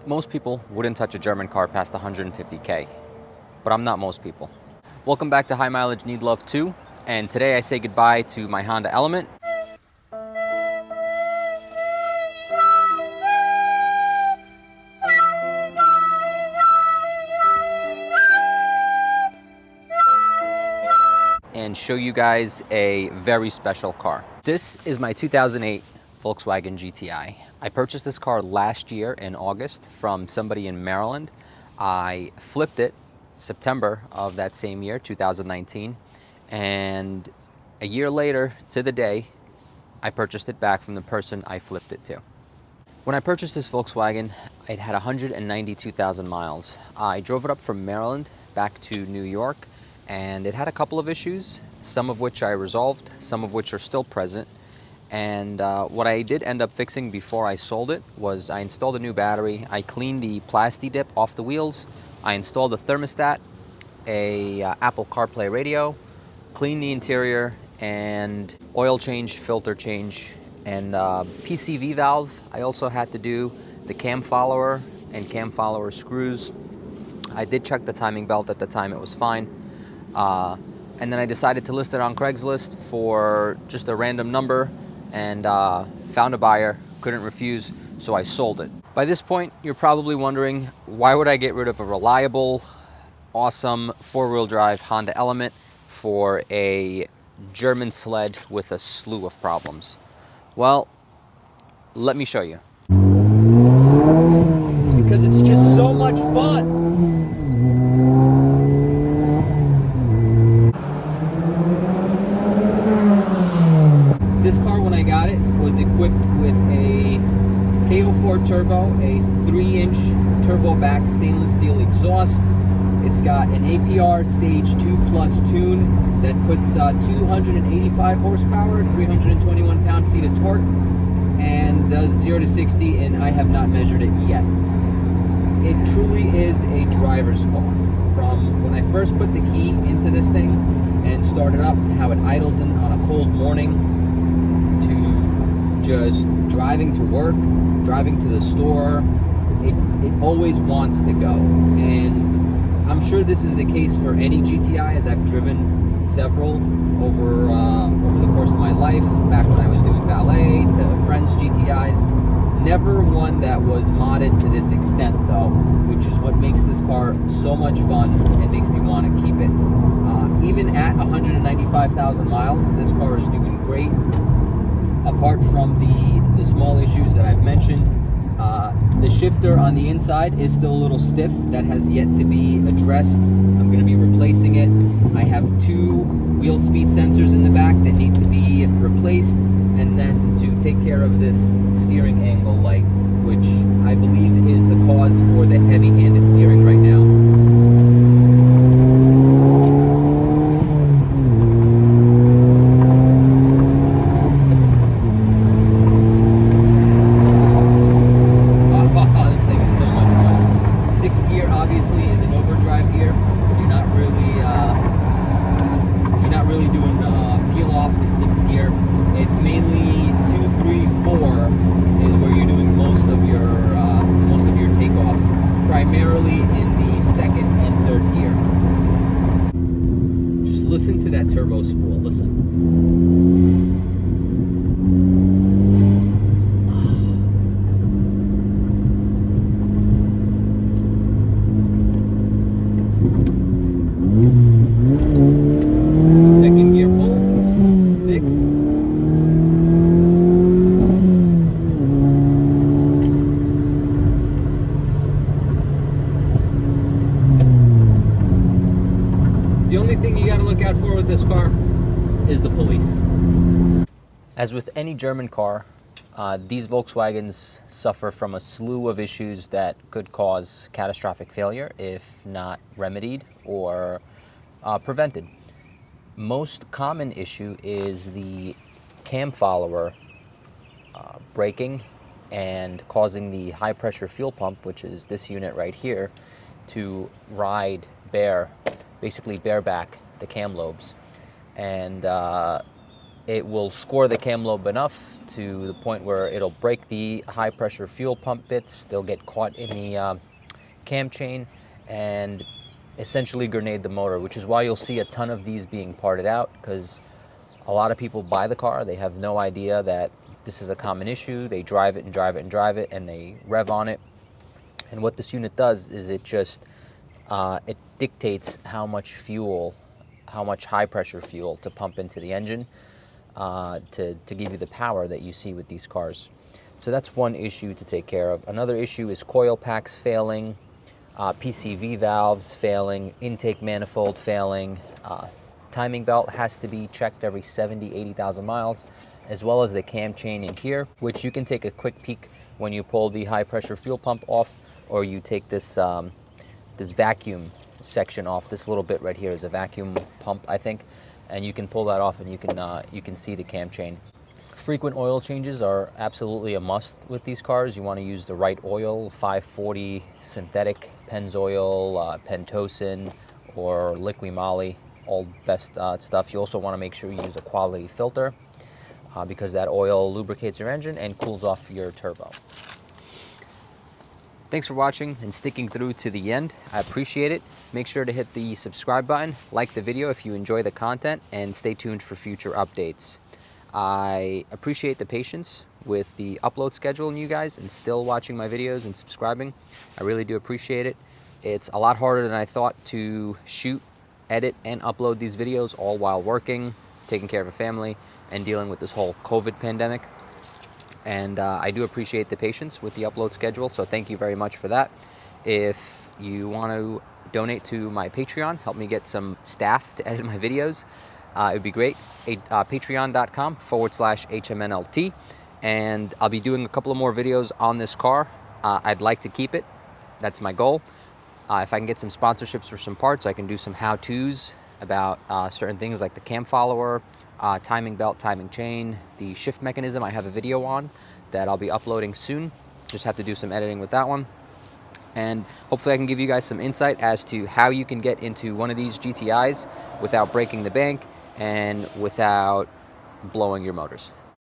Most people wouldn't touch a German car past 150K, but I'm not most people. Welcome back to High Mileage Need Love 2, and today I say goodbye to my Honda Element. And show you guys a very special car. This is my 2008 Volkswagen GTi. I purchased this car last year in August from somebody in Maryland. I flipped it September of that same year, 2019, and a year later to the day, I purchased it back from the person I flipped it to. When I purchased this Volkswagen, it had 192,000 miles. I drove it up from Maryland back to New York, and it had a couple of issues, some of which I resolved, some of which are still present. And what I did end up fixing before I sold it was I installed a new battery, I cleaned the plasti dip off the wheels, I installed a thermostat, a Apple CarPlay radio, cleaned the interior, and oil change, filter change, and PCV valve. I also had to do the cam follower and cam follower screws. I did check the timing belt at the time, it was fine. And then I decided to list it on Craigslist for just a random number, and found a buyer, couldn't refuse, so I sold it. By this point, you're probably wondering, why would I get rid of a reliable, awesome four-wheel drive Honda Element for a German sled with a slew of problems? Well, let me show you. Because it's just so much fun. This car, when I got it, was equipped with a KO4 turbo, a 3-inch turbo back stainless steel exhaust. It's got an APR Stage 2 Plus tune that puts 285 horsepower, 321 pound-feet of torque, and does 0 to 60, and I have not measured it yet. It truly is a driver's car. From when I first put the key into this thing and started up to how it idles in on a cold morning, to just driving to work, driving to the store, it always wants to go. And I'm sure this is the case for any GTi, as I've driven several over the course of my life, back when I was doing valet, to friends' GTIs. Never one that was modded to this extent though, which is what makes this car so much fun and makes me want to keep it. Even at 195,000 miles, this car is doing great. Apart from the small issues that I've mentioned, the shifter on the inside is still a little stiff. That has yet to be addressed. I'm going to be replacing it. I have 2 wheel speed sensors in the back that need to be replaced, and then to take care of this steering angle light, which I believe is the cause for the heavy-handed steering right now. Primarily in the second and third gear. Just listen to that turbo spool, listen. Second gear pull, 6. The only thing you got to look out for with this car is the police. As with any German car, these Volkswagens suffer from a slew of issues that could cause catastrophic failure if not remedied or prevented. Most common issue is the cam follower breaking and causing the high pressure fuel pump, which is this unit right here, to ride bare, basically bareback the cam lobes. And it will score the cam lobe enough to the point where it'll break the high pressure fuel pump bits. They'll get caught in the cam chain and essentially grenade the motor, which is why you'll see a ton of these being parted out, because a lot of people buy the car, they have no idea that this is a common issue. They drive it and drive it and drive it, and they rev on it. And what this unit does is it just, it dictates how much fuel, how much high pressure fuel to pump into the engine to give you the power that you see with these cars. So that's one issue to take care of. Another issue is coil packs failing, PCV valves failing, intake manifold failing. Timing belt has to be checked every 70, 80,000 miles, as well as the cam chain in here, which you can take a quick peek when you pull the high pressure fuel pump off, or you take this, this vacuum section off. This little bit right here is a vacuum pump, I think, and you can pull that off and you can see the cam chain. Frequent oil changes are absolutely a must with these cars. You want to use the right oil, 540 synthetic, Pennzoil, Pentosan, or Liqui Moly, all best stuff. You also want to make sure you use a quality filter because that oil lubricates your engine and cools off your turbo. Thanks for watching and sticking through to the end. I appreciate it. Make sure to hit the subscribe button, like the video if you enjoy the content, and stay tuned for future updates. I appreciate the patience with the upload schedule and you guys, and still watching my videos and subscribing. I really do appreciate it. It's a lot harder than I thought to shoot, edit, and upload these videos all while working, taking care of a family, and dealing with this whole COVID pandemic. And I do appreciate the patience with the upload schedule, so thank you very much for that. If you want to donate to my Patreon, help me get some staff to edit my videos, it would be great. Patreon.com/HMNLT. And I'll be doing a couple of more videos on this car. I'd like to keep it. That's my goal. If I can get some sponsorships for some parts, I can do some how-tos about certain things like the cam follower, timing belt, timing chain, the shift mechanism. I have a video on that I'll be uploading soon. Just have to do some editing with that one. And hopefully I can give you guys some insight as to how you can get into one of these GTIs without breaking the bank and without blowing your motors.